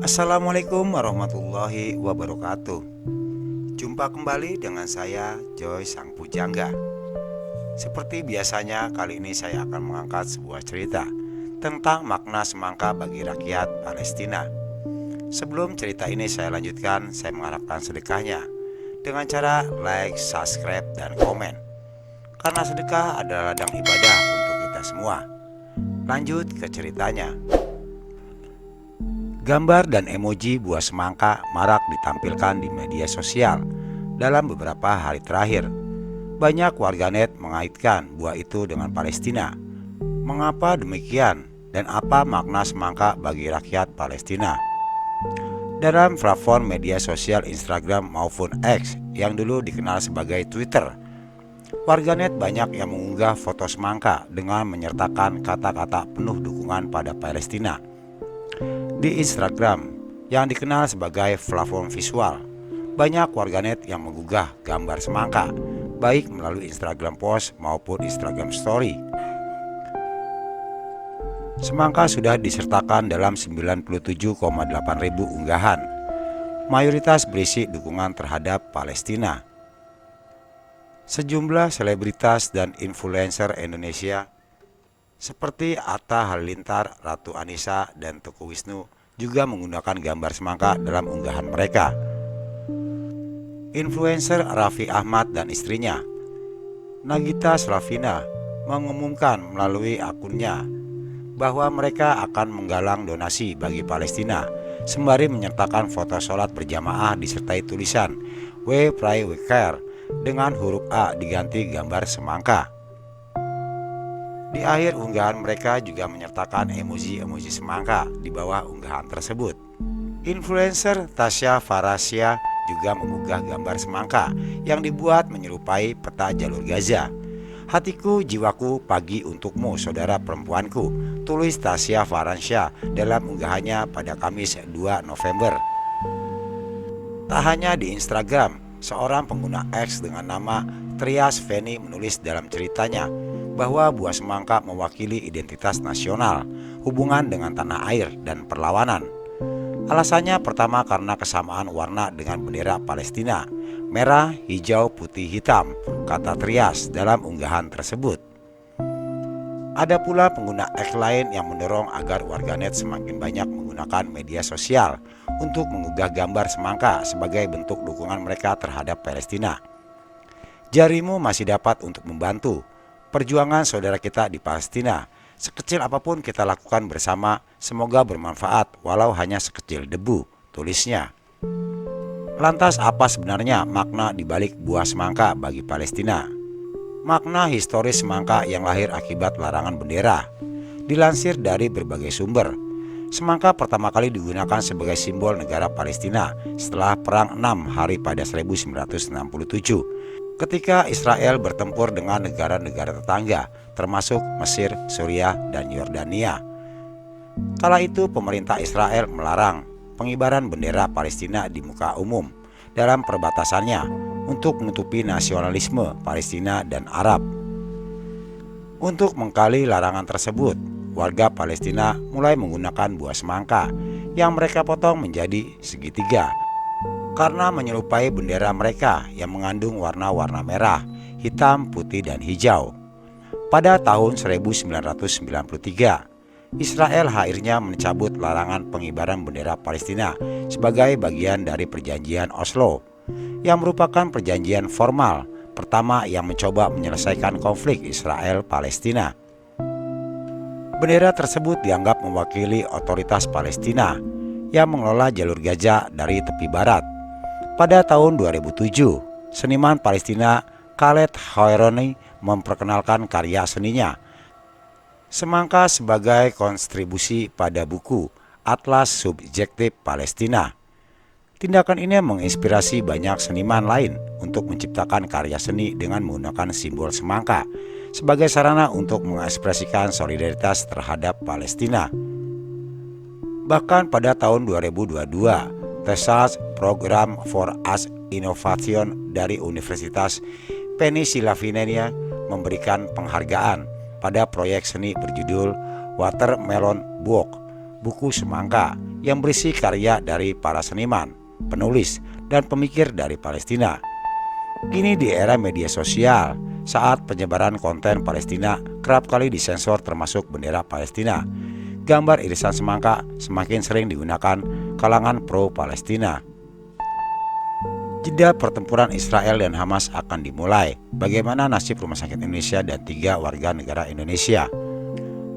Assalamualaikum warahmatullahi wabarakatuh. Jumpa kembali dengan saya Joy Sang Pujangga. Seperti biasanya, kali ini saya akan mengangkat sebuah cerita tentang makna semangka bagi rakyat Palestina. Sebelum cerita ini saya lanjutkan, saya mengharapkan sedekahnya dengan cara like, subscribe, dan komen. Karena sedekah adalah ladang ibadah untuk kita semua. Lanjut ke ceritanya. Gambar dan emoji buah semangka marak ditampilkan di media sosial dalam beberapa hari terakhir. Banyak warganet mengaitkan buah itu dengan Palestina. Mengapa demikian dan apa makna semangka bagi rakyat Palestina? Dalam platform media sosial Instagram maupun X yang dulu dikenal sebagai Twitter, warganet banyak yang mengunggah foto semangka dengan menyertakan kata-kata penuh dukungan pada Palestina. Di Instagram yang dikenal sebagai platform visual, banyak warganet yang menggugah gambar semangka, baik melalui Instagram post maupun Instagram story. Semangka sudah disertakan dalam 97,8 ribu unggahan, mayoritas berisi dukungan terhadap Palestina. Sejumlah selebritas dan influencer Indonesia seperti Atta Halilintar, Ratu Anissa, dan Teguh Wisnu juga menggunakan gambar semangka dalam unggahan mereka. Influencer Raffi Ahmad dan istrinya, Nagita Slavina, mengumumkan melalui akunnya bahwa mereka akan menggalang donasi bagi Palestina, sembari menyertakan foto sholat berjamaah disertai tulisan "We Pray We Care" dengan huruf A diganti gambar semangka. Di akhir unggahan mereka juga menyertakan emoji-emoji semangka di bawah unggahan tersebut. Influencer Tasya Farasya juga mengunggah gambar semangka yang dibuat menyerupai peta jalur Gaza. "Hatiku, jiwaku, pagi untukmu, saudara perempuanku," tulis Tasya Farasya dalam unggahannya pada Kamis 2 November. Tak hanya di Instagram, seorang pengguna X dengan nama Trias Feni menulis dalam ceritanya bahwa buah semangka mewakili identitas nasional, hubungan dengan tanah air, dan perlawanan. Alasannya pertama karena kesamaan warna dengan bendera Palestina, merah, hijau, putih, hitam, kata Trias dalam unggahan tersebut. Ada pula pengguna X lain yang mendorong agar warganet semakin banyak menggunakan media sosial untuk mengunggah gambar semangka sebagai bentuk dukungan mereka terhadap Palestina. Jarimu masih dapat untuk membantu perjuangan saudara kita di Palestina. Sekecil apapun kita lakukan bersama, semoga bermanfaat walau hanya sekecil debu, tulisnya. Lantas apa sebenarnya makna dibalik buah semangka bagi Palestina? Makna historis semangka yang lahir akibat larangan bendera. Dilansir dari berbagai sumber, semangka pertama kali digunakan sebagai simbol negara Palestina setelah Perang 6 Hari pada 1967. Ketika Israel bertempur dengan negara-negara tetangga, termasuk Mesir, Suriah, dan Yordania. Kala itu pemerintah Israel melarang pengibaran bendera Palestina di muka umum dalam perbatasannya untuk menutupi nasionalisme Palestina dan Arab. Untuk mengkali larangan tersebut, warga Palestina mulai menggunakan buah semangka yang mereka potong menjadi segitiga karena menyerupai bendera mereka yang mengandung warna-warna merah, hitam, putih, dan hijau. Pada tahun 1993, Israel akhirnya mencabut larangan pengibaran bendera Palestina sebagai bagian dari perjanjian Oslo, yang merupakan perjanjian formal pertama yang mencoba menyelesaikan konflik Israel-Palestina. Bendera tersebut dianggap mewakili otoritas Palestina yang mengelola jalur Gaza dari tepi barat. Pada tahun 2007, seniman Palestina Khaled Houaroni memperkenalkan karya seninya, semangka, sebagai kontribusi pada buku Atlas Subjektif Palestina. Tindakan ini menginspirasi banyak seniman lain untuk menciptakan karya seni dengan menggunakan simbol semangka sebagai sarana untuk mengekspresikan solidaritas terhadap Palestina. Bahkan pada tahun 2022, Research Program for Arts Innovation dari Universitas Pennsylvania memberikan penghargaan pada proyek seni berjudul Watermelon Book buku Semangka yang berisi karya dari para seniman, penulis, dan pemikir dari Palestina. Kini di era media sosial, saat penyebaran konten Palestina kerap kali disensor termasuk bendera Palestina, gambar irisan semangka semakin sering digunakan kalangan pro-Palestina. Jeda pertempuran Israel dan Hamas akan dimulai. Bagaimana nasib Rumah Sakit Indonesia dan 3 warga negara Indonesia?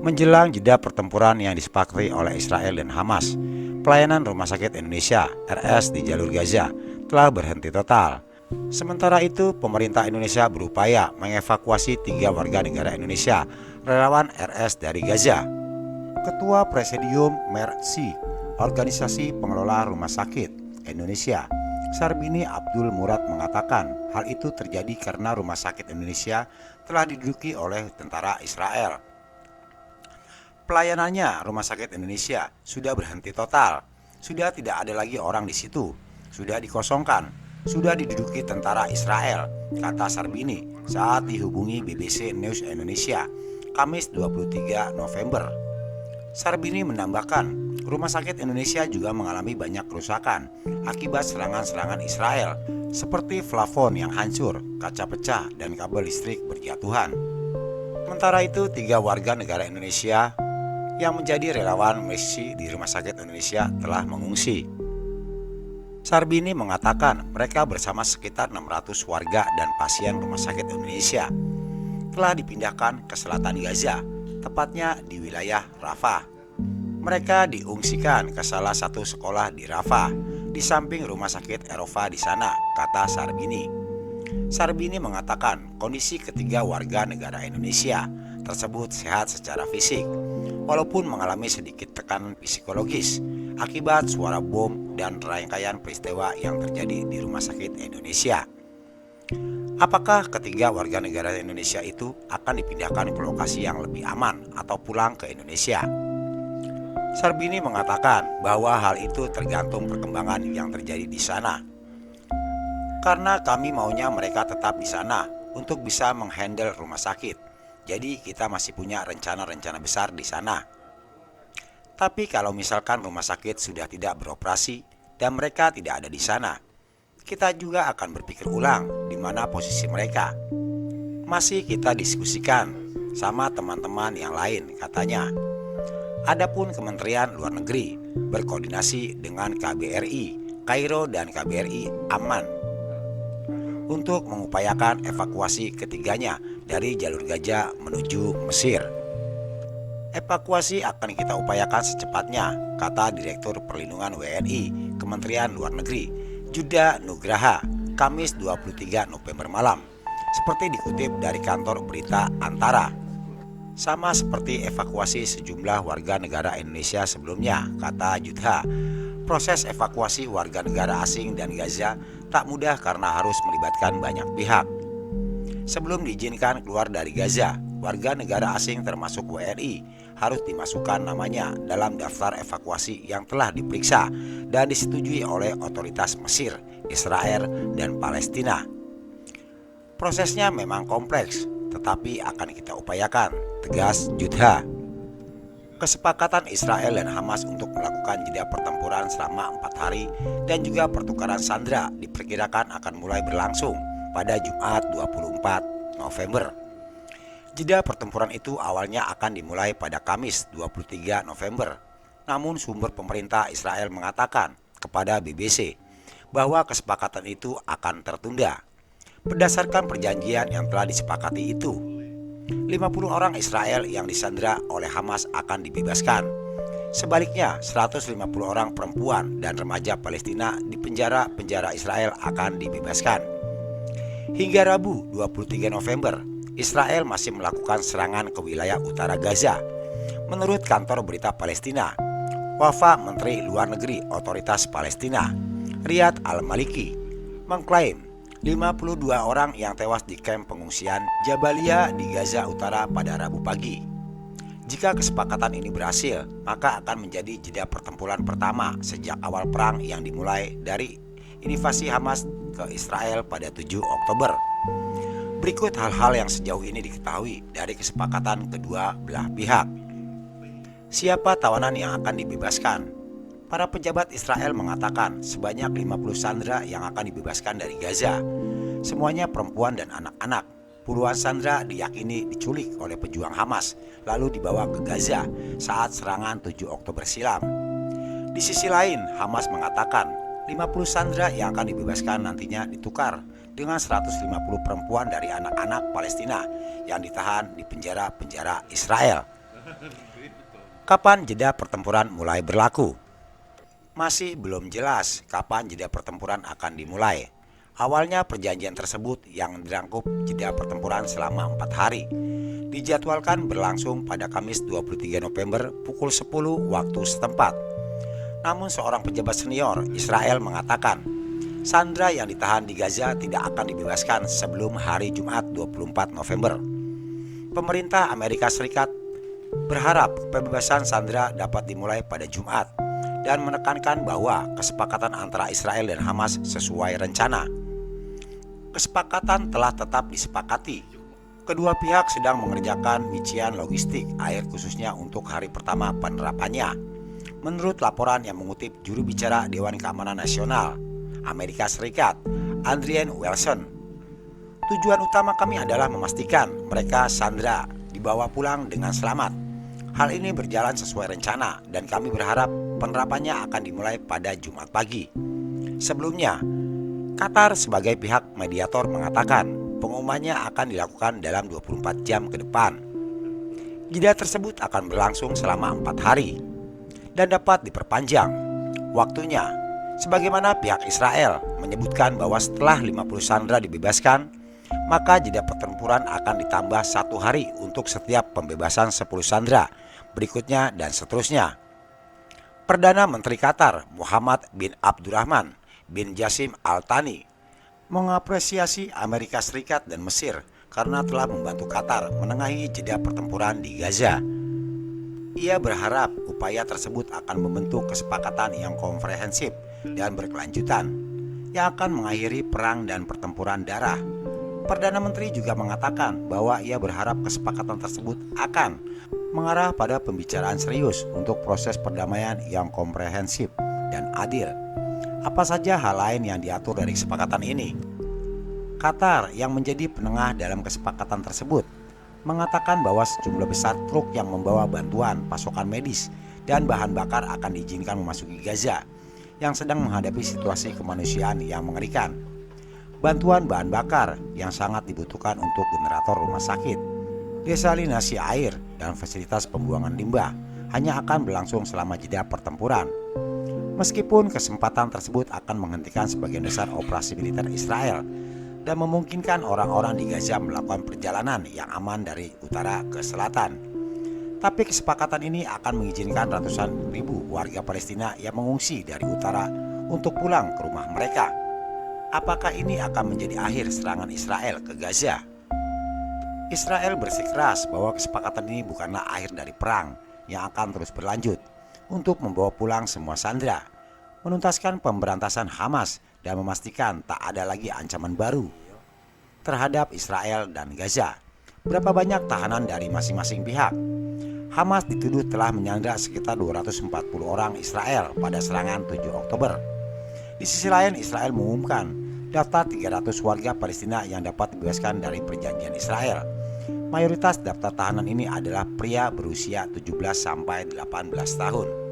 Menjelang jeda pertempuran yang disepakati oleh Israel dan Hamas, pelayanan Rumah Sakit Indonesia (RS) di jalur Gaza telah berhenti total. Sementara itu, pemerintah Indonesia berupaya mengevakuasi 3 warga negara Indonesia relawan RS dari Gaza. Ketua Presidium Mercy, Organisasi Pengelola Rumah Sakit Indonesia, Sarbini Abdul Murad mengatakan hal itu terjadi karena Rumah Sakit Indonesia telah diduduki oleh tentara Israel. Pelayanannya Rumah Sakit Indonesia sudah berhenti total, sudah tidak ada lagi orang di situ, sudah dikosongkan, sudah diduduki tentara Israel, kata Sarbini saat dihubungi BBC News Indonesia, Kamis 23 November. Sarbini menambahkan, Rumah Sakit Indonesia juga mengalami banyak kerusakan akibat serangan-serangan Israel, seperti plafon yang hancur, kaca pecah, dan kabel listrik berjatuhan. Sementara itu, 3 warga negara Indonesia yang menjadi relawan Mercy di Rumah Sakit Indonesia telah mengungsi. Sarbini mengatakan mereka bersama sekitar 600 warga dan pasien Rumah Sakit Indonesia telah dipindahkan ke selatan Gaza, tepatnya di wilayah Rafah. Mereka diungsikan ke salah satu sekolah di Rafah, di samping Rumah Sakit Eropa di sana, kata Sarbini. Sarbini mengatakan kondisi ketiga warga negara Indonesia tersebut sehat secara fisik, walaupun mengalami sedikit tekanan psikologis akibat suara bom dan rangkaian peristiwa yang terjadi di Rumah Sakit Indonesia. Apakah ketiga warga negara Indonesia itu akan dipindahkan ke lokasi yang lebih aman atau pulang ke Indonesia? Sarbini mengatakan bahwa hal itu tergantung perkembangan yang terjadi di sana. Karena kami maunya mereka tetap di sana untuk bisa menghandle rumah sakit. Jadi kita masih punya rencana-rencana besar di sana. Tapi kalau misalkan rumah sakit sudah tidak beroperasi dan mereka tidak ada di sana, kita juga akan berpikir ulang di mana posisi mereka. Masih kita diskusikan sama teman-teman yang lain, katanya. Adapun Kementerian Luar Negeri berkoordinasi dengan KBRI Kairo dan KBRI Amman untuk mengupayakan evakuasi ketiganya dari jalur Gaza menuju Mesir. Evakuasi akan kita upayakan secepatnya, kata Direktur Perlindungan WNI Kementerian Luar Negeri Juda Nugraha, Kamis 23 November malam, seperti dikutip dari kantor berita Antara. Sama seperti evakuasi sejumlah warga negara Indonesia sebelumnya, kata Judha. Proses evakuasi warga negara asing dan Gaza tak mudah karena harus melibatkan banyak pihak. Sebelum diizinkan keluar dari Gaza, warga negara asing termasuk WNI harus dimasukkan namanya dalam daftar evakuasi yang telah diperiksa dan disetujui oleh otoritas Mesir, Israel, dan Palestina. Prosesnya memang kompleks, tetapi akan kita upayakan, tegas Judha. Kesepakatan Israel dan Hamas untuk melakukan jeda pertempuran selama 4 hari dan juga pertukaran sandera diperkirakan akan mulai berlangsung pada Jumat 24 November. Jeda pertempuran itu awalnya akan dimulai pada Kamis 23 November. Namun sumber pemerintah Israel mengatakan kepada BBC bahwa kesepakatan itu akan tertunda. Berdasarkan perjanjian yang telah disepakati itu, 50 orang Israel yang disandera oleh Hamas akan dibebaskan. Sebaliknya, 150 orang perempuan dan remaja Palestina di penjara-penjara Israel akan dibebaskan. Hingga Rabu 23 November, Israel masih melakukan serangan ke wilayah utara Gaza. Menurut kantor berita Palestina, Wafa Menteri Luar Negeri Otoritas Palestina, Riyad Al-Maliki, mengklaim 52 orang yang tewas di kamp pengungsian Jabalia di Gaza Utara pada Rabu pagi. Jika kesepakatan ini berhasil, maka akan menjadi jeda pertempuran pertama sejak awal perang yang dimulai dari invasi Hamas ke Israel pada 7 Oktober. Berikut hal-hal yang sejauh ini diketahui dari kesepakatan kedua belah pihak. Siapa tawanan yang akan dibebaskan? Para pejabat Israel mengatakan sebanyak 50 sandera yang akan dibebaskan dari Gaza. Semuanya perempuan dan anak-anak. Puluhan sandera diyakini diculik oleh pejuang Hamas, lalu dibawa ke Gaza saat serangan 7 Oktober silam. Di sisi lain, Hamas mengatakan 50 sandera yang akan dibebaskan nantinya ditukar dengan 150 perempuan dari anak-anak Palestina yang ditahan di penjara-penjara Israel. Kapan jeda pertempuran mulai berlaku? Masih belum jelas kapan jeda pertempuran akan dimulai. Awalnya perjanjian tersebut yang dirangkup jeda pertempuran selama 4 hari dijadwalkan berlangsung pada Kamis 23 November pukul 10 waktu setempat. Namun seorang pejabat senior Israel mengatakan sandera yang ditahan di Gaza tidak akan dibebaskan sebelum hari Jumat 24 November. Pemerintah Amerika Serikat berharap pembebasan sandera dapat dimulai pada Jumat dan menekankan bahwa kesepakatan antara Israel dan Hamas sesuai rencana. Kesepakatan telah tetap disepakati. Kedua pihak sedang mengerjakan mician logistik air khususnya untuk hari pertama penerapannya. Menurut laporan yang mengutip juru bicara Dewan Keamanan Nasional Amerika Serikat, Adrian Wilson, tujuan utama kami adalah memastikan mereka sandera dibawa pulang dengan selamat. Hal ini berjalan sesuai rencana dan kami berharap penerapannya akan dimulai pada Jumat pagi. Sebelumnya, Qatar sebagai pihak mediator mengatakan pengumumannya akan dilakukan dalam 24 jam ke depan. Jeda tersebut akan berlangsung selama 4 hari dan dapat diperpanjang waktunya. Sebagaimana pihak Israel menyebutkan bahwa setelah 50 sandera dibebaskan, maka jeda pertempuran akan ditambah 1 hari untuk setiap pembebasan 10 sandera berikutnya dan seterusnya. Perdana Menteri Qatar Muhammad bin Abdurrahman bin Jassim Al Thani mengapresiasi Amerika Serikat dan Mesir karena telah membantu Qatar menengahi jeda pertempuran di Gaza. Ia berharap upaya tersebut akan membentuk kesepakatan yang komprehensif dan berkelanjutan yang akan mengakhiri perang dan pertempuran darah. Perdana Menteri juga mengatakan bahwa ia berharap kesepakatan tersebut akan mengarah pada pembicaraan serius untuk proses perdamaian yang komprehensif dan adil. Apa saja hal lain yang diatur dari kesepakatan ini? Qatar yang menjadi penengah dalam kesepakatan tersebut mengatakan bahwa sejumlah besar truk yang membawa bantuan, pasokan medis, dan bahan bakar akan diizinkan memasuki Gaza yang sedang menghadapi situasi kemanusiaan yang mengerikan. Bantuan bahan bakar yang sangat dibutuhkan untuk generator rumah sakit, desalinasi air, dan fasilitas pembuangan limbah hanya akan berlangsung selama jeda pertempuran. Meskipun kesempatan tersebut akan menghentikan sebagian besar operasi militer Israel dan memungkinkan orang-orang di Gaza melakukan perjalanan yang aman dari utara ke selatan, tapi kesepakatan ini akan mengizinkan ratusan ribu warga Palestina yang mengungsi dari utara untuk pulang ke rumah mereka. Apakah ini akan menjadi akhir serangan Israel ke Gaza? Israel bersikeras bahwa kesepakatan ini bukanlah akhir dari perang yang akan terus berlanjut untuk membawa pulang semua sandera, menuntaskan pemberantasan Hamas, dan memastikan tak ada lagi ancaman baru terhadap Israel dan Gaza. Berapa banyak tahanan dari masing-masing pihak? Hamas dituduh telah menyandra sekitar 240 orang Israel pada serangan 7 Oktober. Di sisi lain, Israel mengumumkan daftar 300 warga Palestina yang dapat dibebaskan dari perjanjian Israel. Mayoritas daftar tahanan ini adalah pria berusia 17 sampai 18 tahun.